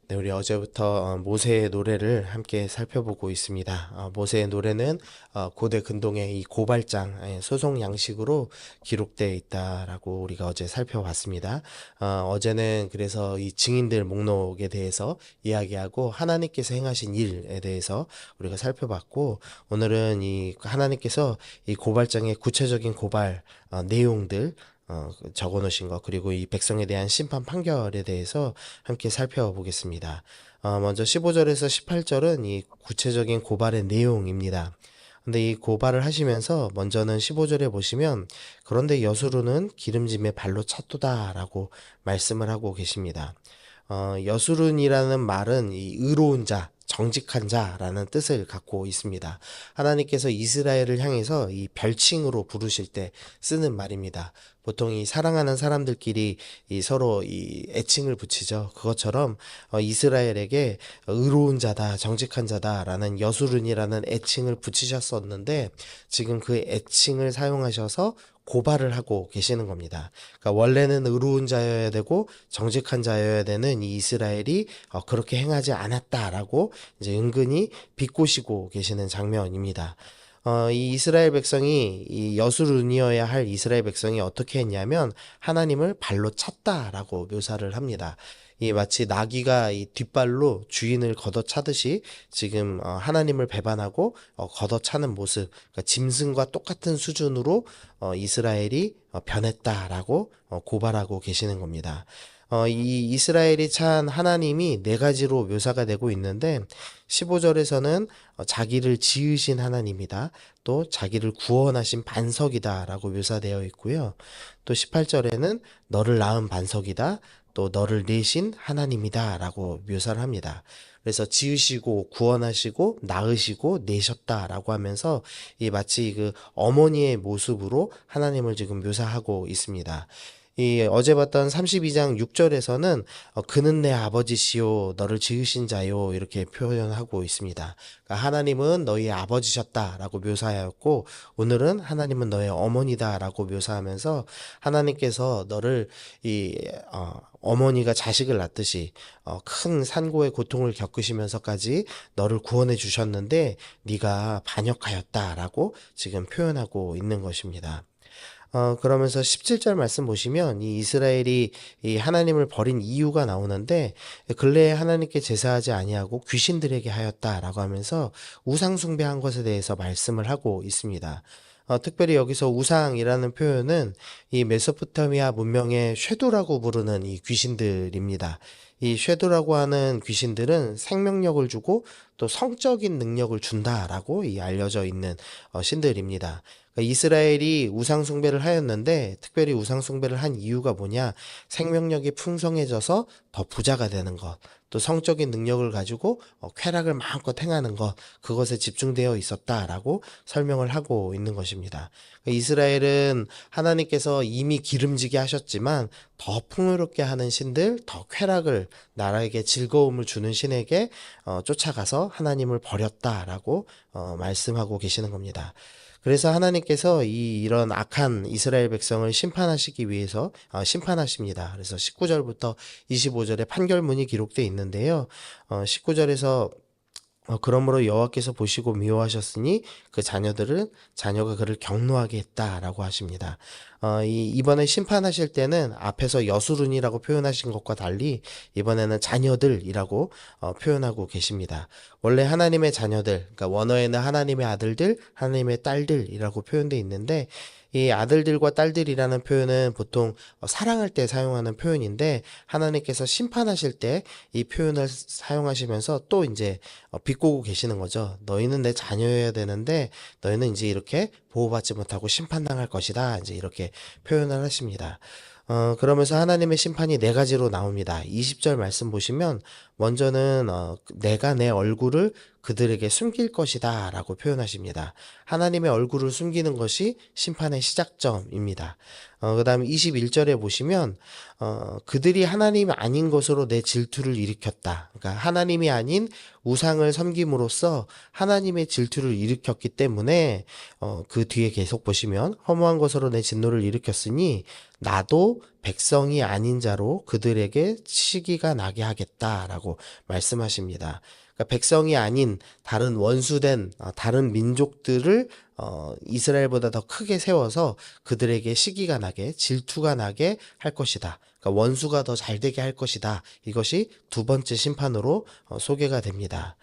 네, 우리 어제부터 모세의 노래를 함께 살펴보고 있습니다. 모세의 노래는 고대 근동의 이 고발장, 소송 양식으로 기록되어 있다라고 우리가 어제 살펴봤습니다. 어제는 그래서 이 증인들 목록에 대해서 이야기하고 하나님께서 행하신 일에 대해서 우리가 살펴봤고, 오늘은 이 하나님께서 이 고발장의 구체적인 고발 내용들 적어 놓으신 것, 그리고 이 백성에 대한 심판 판결에 대해서 함께 살펴보겠습니다. 먼저 15절에서 18절은 이 구체적인 고발의 내용입니다. 근데 이 고발을 하시면서 먼저는 15절에 보시면, 그런데 여수르는 기름짐에 발로 찼도다라고 말씀을 하고 계십니다. 여수른이라는 말은 이 의로운 자, 정직한 자라는 뜻을 갖고 있습니다. 하나님께서 이스라엘을 향해서 이 별칭으로 부르실 때 쓰는 말입니다. 보통 이 사랑하는 사람들끼리 이 서로 이 애칭을 붙이죠. 그것처럼 이스라엘에게 의로운 자다, 정직한 자다라는 여수른이라는 애칭을 붙이셨었는데, 지금 그 애칭을 사용하셔서 고발을 하고 계시는 겁니다. 그러니까 원래는 의로운 자여야 되고 정직한 자여야 되는 이 이스라엘이 그렇게 행하지 않았다라고 이제 은근히 비꼬시고 계시는 장면입니다. 이 이스라엘 백성이 이 여수룬이어야 할 이스라엘 백성이 어떻게 했냐면 하나님을 발로 찼다라고 묘사를 합니다. 이 마치 나귀가 이 뒷발로 주인을 걷어차듯이 지금 하나님을 배반하고 걷어차는 모습, 그러니까 짐승과 똑같은 수준으로 이스라엘이 변했다라고 고발하고 계시는 겁니다. 이 이스라엘이 찬 하나님이 네 가지로 묘사가 되고 있는데, 15절에서는 자기를 지으신 하나님이다, 또 자기를 구원하신 반석이다라고 묘사되어 있고요. 또 18절에는 너를 낳은 반석이다, 또 너를 내신 하나님이다라고 묘사를 합니다. 그래서 지으시고 구원하시고 낳으시고 내셨다라고 하면서 이 마치 그 어머니의 모습으로 하나님을 지금 묘사하고 있습니다. 이 어제 봤던 32장 6절에서는 그는 내 아버지시요 너를 지으신 자요 이렇게 표현하고 있습니다. 그러니까 하나님은 너희의 아버지셨다라고 묘사하였고, 오늘은 하나님은 너의 어머니다라고 묘사하면서 하나님께서 너를 이 어머니가 자식을 낳듯이 큰 산고의 고통을 겪으시면서까지 너를 구원해 주셨는데 네가 반역하였다라고 지금 표현하고 있는 것입니다. 그러면서 17절 말씀 보시면 이 이스라엘이 이 하나님을 버린 이유가 나오는데, 근래에 하나님께 제사하지 아니하고 귀신들에게 하였다라고 하면서 우상 숭배한 것에 대해서 말씀을 하고 있습니다. 특별히 여기서 우상이라는 표현은 이 메소포타미아 문명의 쉐도라고 부르는 이 귀신들입니다. 이 쉐도라고 하는 귀신들은 생명력을 주고 또 성적인 능력을 준다라고 이 알려져 있는 신들입니다. 그러니까 이스라엘이 우상 숭배를 하였는데, 특별히 우상 숭배를 한 이유가 뭐냐? 생명력이 풍성해져서 더 부자가 되는 것, 또 성적인 능력을 가지고 쾌락을 마음껏 행하는 것, 그것에 집중되어 있었다라고 설명을 하고 있는 것입니다. 그러니까 이스라엘은 하나님께서 이미 기름지게 하셨지만 더 풍요롭게 하는 신들, 더 쾌락을, 나라에게 즐거움을 주는 신에게 쫓아가서 하나님을 버렸다라고 말씀하고 계시는 겁니다. 그래서 하나님께서 이런 악한 이스라엘 백성을 심판하시기 위해서 심판하십니다. 그래서 19절부터 25절에 판결문이 기록되어 있는데요. 19절에서 그러므로 여호와께서 보시고 미워하셨으니 그 자녀가 그를 경노하게 했다라고 하십니다. 이번에 심판하실 때는 앞에서 여수룬이라고 표현하신 것과 달리 이번에는 자녀들이라고 표현하고 계십니다. 원래 하나님의 자녀들, 그러니까 원어에는 하나님의 아들들, 하나님의 딸들이라고 표현되어 있는데, 이 아들들과 딸들이라는 표현은 보통 사랑할 때 사용하는 표현인데, 하나님께서 심판하실 때 이 표현을 사용하시면서 또 이제 비꼬고 계시는 거죠. 너희는 내 자녀여야 되는데 너희는 이제 이렇게 보호받지 못하고 심판당할 것이다, 이제 이렇게 표현을 하십니다. 그러면서 하나님의 심판이 네 가지로 나옵니다. 20절 말씀 보시면, 먼저는 내가 내 얼굴을 그들에게 숨길 것이다 라고 표현하십니다. 하나님의 얼굴을 숨기는 것이 심판의 시작점입니다. 그 다음에 21절에 보시면 그들이 하나님이 아닌 것으로 내 질투를 일으켰다. 그러니까 하나님이 아닌 우상을 섬김으로써 하나님의 질투를 일으켰기 때문에 그 뒤에 계속 보시면, 허무한 것으로 내 진노를 일으켰으니 나도 백성이 아닌 자로 그들에게 시기가 나게 하겠다라고 말씀하십니다. 그러니까 백성이 아닌 다른 원수된 다른 민족들을 이스라엘보다 더 크게 세워서 그들에게 시기가 나게, 질투가 나게 할 것이다. 그러니까 원수가 더 잘되게 할 것이다. 이것이 두 번째 심판으로 소개가 됩니다.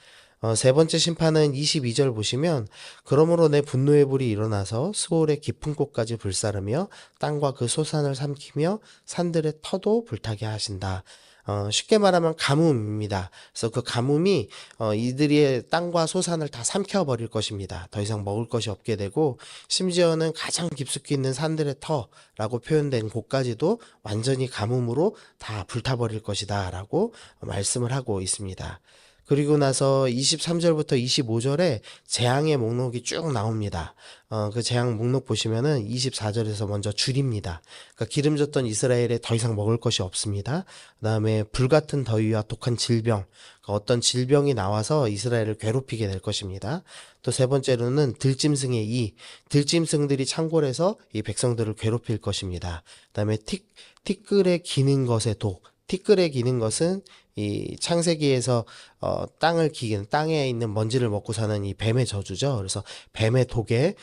세 번째 심판은 22절 보시면 그러므로 내 분노의 불이 일어나서 스올의 깊은 곳까지 불사르며 땅과 그 소산을 삼키며 산들의 터도 불타게 하신다. 쉽게 말하면 가뭄입니다. 그래서 그 가뭄이 이들의 땅과 소산을 다 삼켜버릴 것입니다. 더 이상 먹을 것이 없게 되고 심지어는 가장 깊숙이 있는 산들의 터라고 표현된 곳까지도 완전히 가뭄으로 다 불타버릴 것이다 라고 말씀을 하고 있습니다. 그리고 나서 23절부터 25절에 재앙의 목록이 쭉 나옵니다. 그 재앙 목록 보시면은 24절에서 먼저 줄입니다. 그러니까 기름졌던 이스라엘에 더 이상 먹을 것이 없습니다. 그다음에 불같은 더위와 독한 질병, 그러니까 어떤 질병이 나와서 이스라엘을 괴롭히게 될 것입니다. 또 세 번째로는 들짐승의 들짐승들이 창궐해서 이 백성들을 괴롭힐 것입니다. 그다음에 티끌에 기는 것의 독, 티끌에 기는 것은 이 창세기에서 땅을 기는 땅에 있는 먼지를 먹고 사는 이 뱀의 저주죠. 그래서 뱀의 독에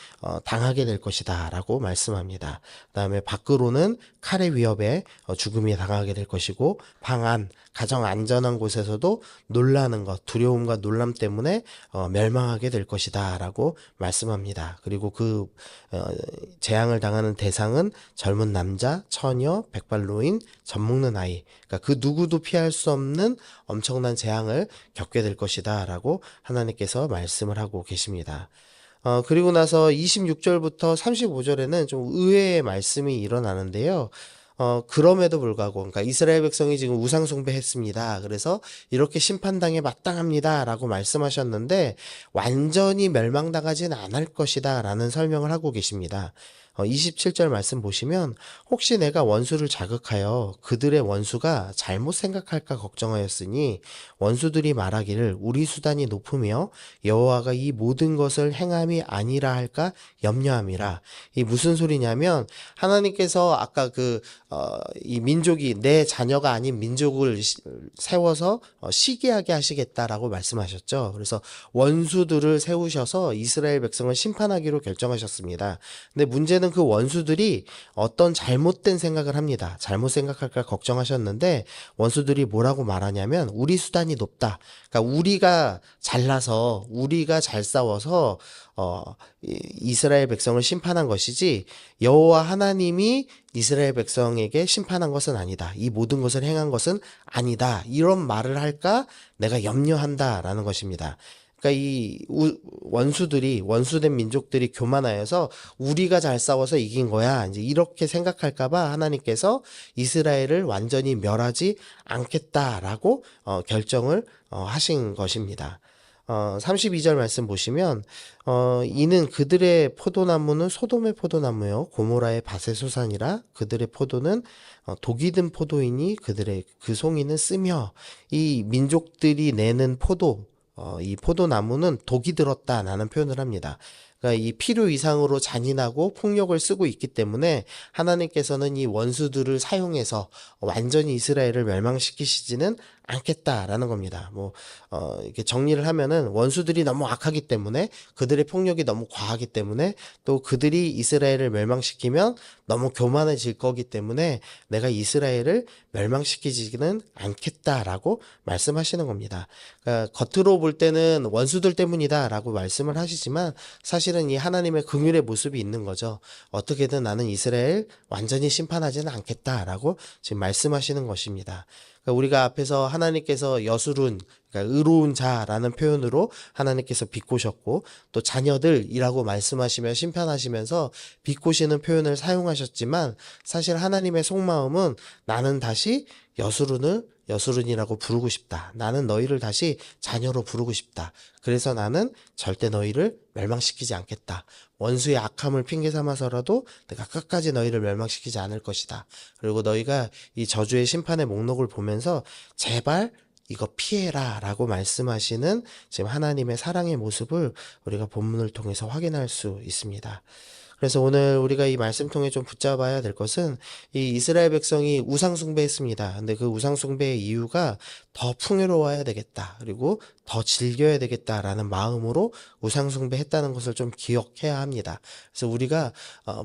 당하게 될 것이다라고 말씀합니다. 그다음에 밖으로는 칼의 위협에 죽음이 당하게 될 것이고 방 안, 가정 안전한 곳에서도 놀라는 것, 두려움과 놀람 때문에 멸망하게 될 것이다라고 말씀합니다. 그리고 그 재앙을 당하는 대상은 젊은 남자, 처녀, 백발노인, 젖먹는 아이, 그러니까 그 누구도 피할 수 없는 엄청난 재앙을 겪게 될 것이다 라고 하나님께서 말씀을 하고 계십니다. 그리고 나서 26절부터 35절에는 좀 의외의 말씀이 일어나는데요. 그럼에도 불구하고, 그러니까 이스라엘 백성이 지금 우상숭배했습니다. 그래서 이렇게 심판당에 마땅합니다. 라고 말씀하셨는데, 완전히 멸망당하지는 않을 것이다. 라는 설명을 하고 계십니다. 27절 말씀 보시면 혹시 내가 원수를 자극하여 그들의 원수가 잘못 생각할까 걱정하였으니 원수들이 말하기를 우리 수단이 높으며 여호와가 이 모든 것을 행함이 아니라 할까 염려함이라. 이 무슨 소리냐면 하나님께서 아까 이 민족이 내 자녀가 아닌 민족을 세워서 시기하게 하시겠다라고 말씀하셨죠. 그래서 원수들을 세우셔서 이스라엘 백성을 심판하기로 결정하셨습니다. 근데 문제는 그 원수들이 어떤 잘못된 생각을 합니다. 잘못 생각할까 걱정하셨는데 원수들이 뭐라고 말하냐면 우리 수단이 높다. 그러니까 우리가 잘나서 우리가 잘 싸워서 이스라엘 백성을 심판한 것이지 여호와 하나님이 이스라엘 백성에게 심판한 것은 아니다. 이 모든 것을 행한 것은 아니다. 이런 말을 할까 내가 염려한다라는 것입니다. 그러니까 이 원수된 민족들이 교만하여서 우리가 잘 싸워서 이긴 거야. 이제 이렇게 생각할까봐 하나님께서 이스라엘을 완전히 멸하지 않겠다라고 결정을 하신 것입니다. 32절 말씀 보시면 이는 그들의 포도나무는 소돔의 포도나무요 고모라의 밭의 소산이라 그들의 포도는 독이 든 포도이니 그들의 그 송이는 쓰며 이 민족들이 내는 이 포도나무는 독이 들었다라는 표현을 합니다. 그러니까 이 필요 이상으로 잔인하고 폭력을 쓰고 있기 때문에 하나님께서는 이 원수들을 사용해서 완전히 이스라엘을 멸망시키시지는 않겠다라는 겁니다. 이렇게 정리를 하면은 원수들이 너무 악하기 때문에 그들의 폭력이 너무 과하기 때문에 또 그들이 이스라엘을 멸망시키면 너무 교만해질 거기 때문에 내가 이스라엘을 멸망시키지는 않겠다라고 말씀하시는 겁니다. 그러니까 겉으로 볼 때는 원수들 때문이다라고 말씀을 하시지만 사실은 이 하나님의 긍휼의 모습이 있는 거죠. 어떻게든 나는 이스라엘 완전히 심판하지는 않겠다라고 지금 말씀하시는 것입니다. 그러니까 우리가 앞에서 하나님께서 여수룬, 그러니까 의로운 자라는 표현으로 하나님께서 비꼬셨고 또 자녀들이라고 말씀하시며 심판하시면서 비꼬시는 표현을 사용하셨지만 사실 하나님의 속마음은 나는 다시 여수룬이라고 부르고 싶다. 나는 너희를 다시 자녀로 부르고 싶다. 그래서 나는 절대 너희를 멸망시키지 않겠다. 원수의 악함을 핑계 삼아서라도 내가 끝까지 너희를 멸망시키지 않을 것이다. 그리고 너희가 이 저주의 심판의 목록을 보면서 제발 이거 피해라 라고 말씀하시는 지금 하나님의 사랑의 모습을 우리가 본문을 통해서 확인할 수 있습니다. 그래서 오늘 우리가 이 말씀 통해 좀 붙잡아야 될 것은 이 이스라엘 백성이 우상 숭배했습니다. 근데 그 우상 숭배의 이유가 더 풍요로워야 되겠다. 그리고 더 즐겨야 되겠다라는 마음으로 우상 숭배했다는 것을 좀 기억해야 합니다. 그래서 우리가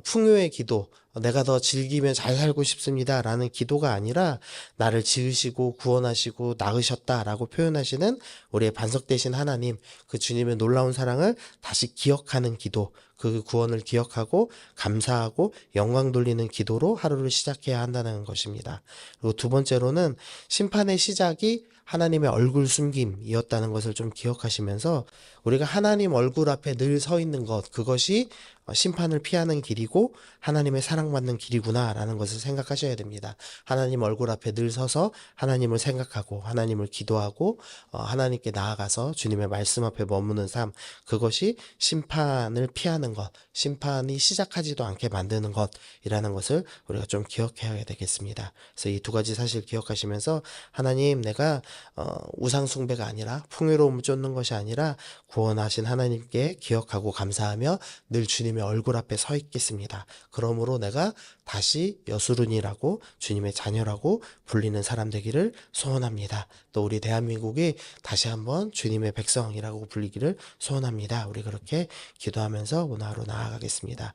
풍요의 기도, 내가 더 즐기며 잘 살고 싶습니다라는 기도가 아니라 나를 지으시고 구원하시고 낳으셨다라고 표현하시는 우리의 반석되신 하나님, 그 주님의 놀라운 사랑을 다시 기억하는 기도, 그 구원을 기억하고 감사하고 영광 돌리는 기도로 하루를 시작해야 한다는 것입니다. 그리고 두 번째로는 심판의 시작이 하나님의 얼굴 숨김이었다는 것을 좀 기억하시면서 우리가 하나님 얼굴 앞에 늘 서 있는 것, 그것이 심판을 피하는 길이고 하나님의 사랑받는 길이구나라는 것을 생각하셔야 됩니다. 하나님 얼굴 앞에 늘 서서 하나님을 생각하고 하나님을 기도하고 하나님께 나아가서 주님의 말씀 앞에 머무는 삶, 그것이 심판을 피하는 것, 심판이 시작하지도 않게 만드는 것이라는 것을 우리가 좀 기억해야 되겠습니다. 그래서 이 두 가지 사실 기억하시면서 하나님, 내가 우상 숭배가 아니라 풍요로움을 쫓는 것이 아니라 구원하신 하나님께 기억하고 감사하며 늘 주님의 얼굴 앞에 서 있겠습니다. 그러므로 내가 다시 여수룬이라고 주님의 자녀라고 불리는 사람 되기를 소원합니다. 또 우리 대한민국이 다시 한번 주님의 백성이라고 불리기를 소원합니다. 우리 그렇게 기도하면서 오늘 하루 나아가겠습니다.